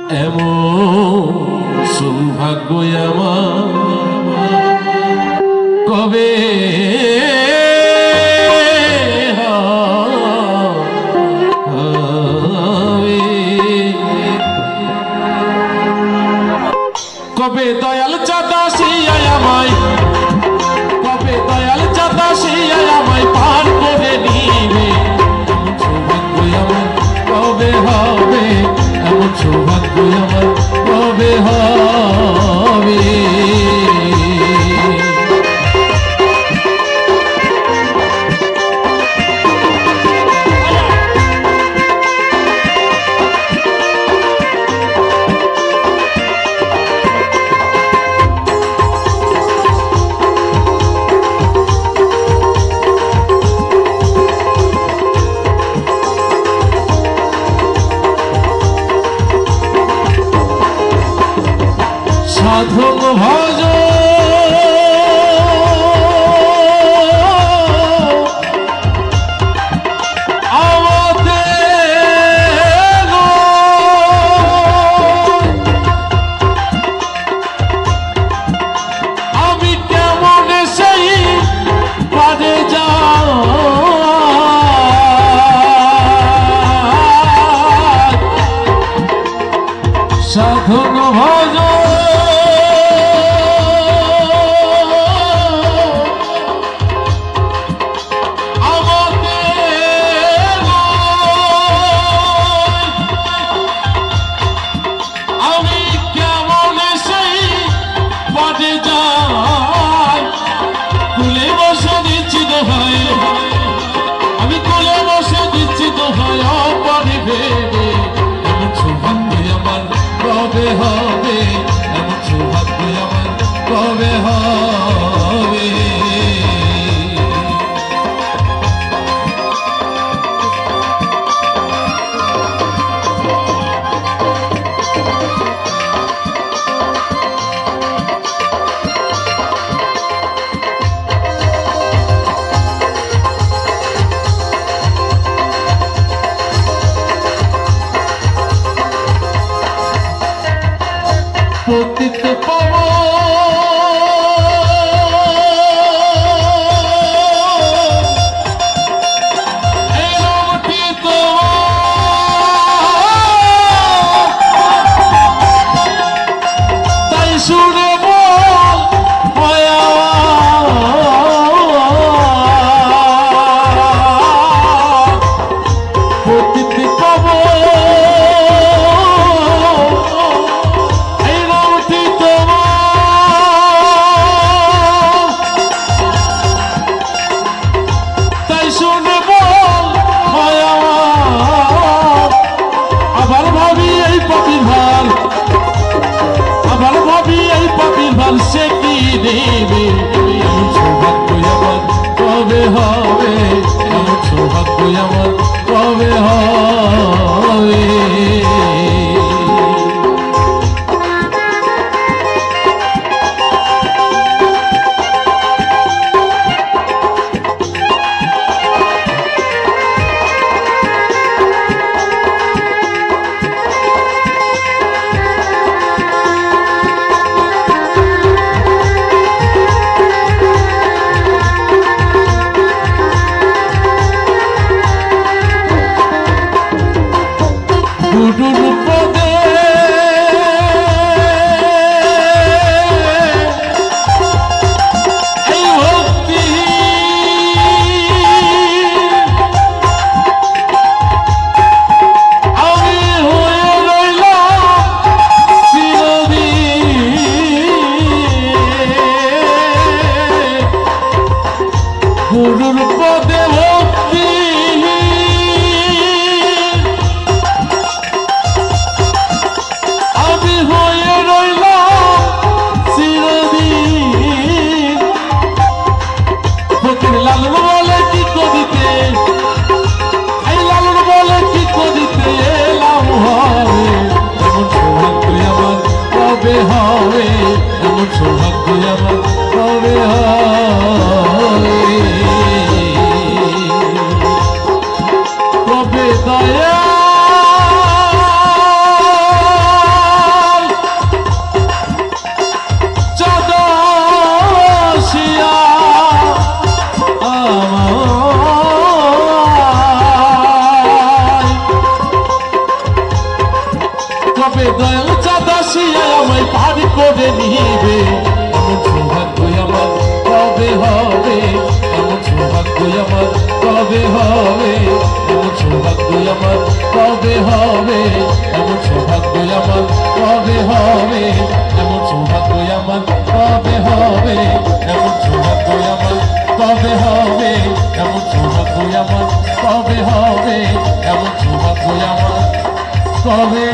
এমন সৌভাগ্য আমার কবে কবে দয়াল চাঁদা শিয়ায় আমায় কবে দয়াল চাঁদা শিয়ায় আমায় পার করে নিবে এমন সৌভাগ্য আমার কবে হবে এমন সৌভাগ্য আমার কবে হবে সাধক ভজ আমি কেমন সেই পারে যা সাধক ভজ আমি কোলে বসে দিচ্ছি দোহাই অপরে ভেবে এমন সৌভাগ্য আমার কবে হবে এমন সৌভাগ্য আমার কবে হবে পতিত পাবন এই নামটি তোমার তাই শুনে বল পতিত পাবন সে কি দেবে এমন সৌভাগ্য আমার কবে হবে এমন সৌভাগ্য আমার কবে হবে কবে দয়াল চাঁদ আসিয়া আমায় পার করে নিবে এমন সৌভাগ্য আমার কবে হবে এমন সৌভাগ্য আমার কবে হবে এমন সৌভাগ্য আমার কবে হবে এমন সৌভাগ্য আমার কবে হবে এমন সৌভাগ্য আমার কবে হবে এমন সৌভাগ্য আমার কবে হবে এমন সৌভাগ্য আমার কবে হবে এমন সৌভাগ্য আমার কবে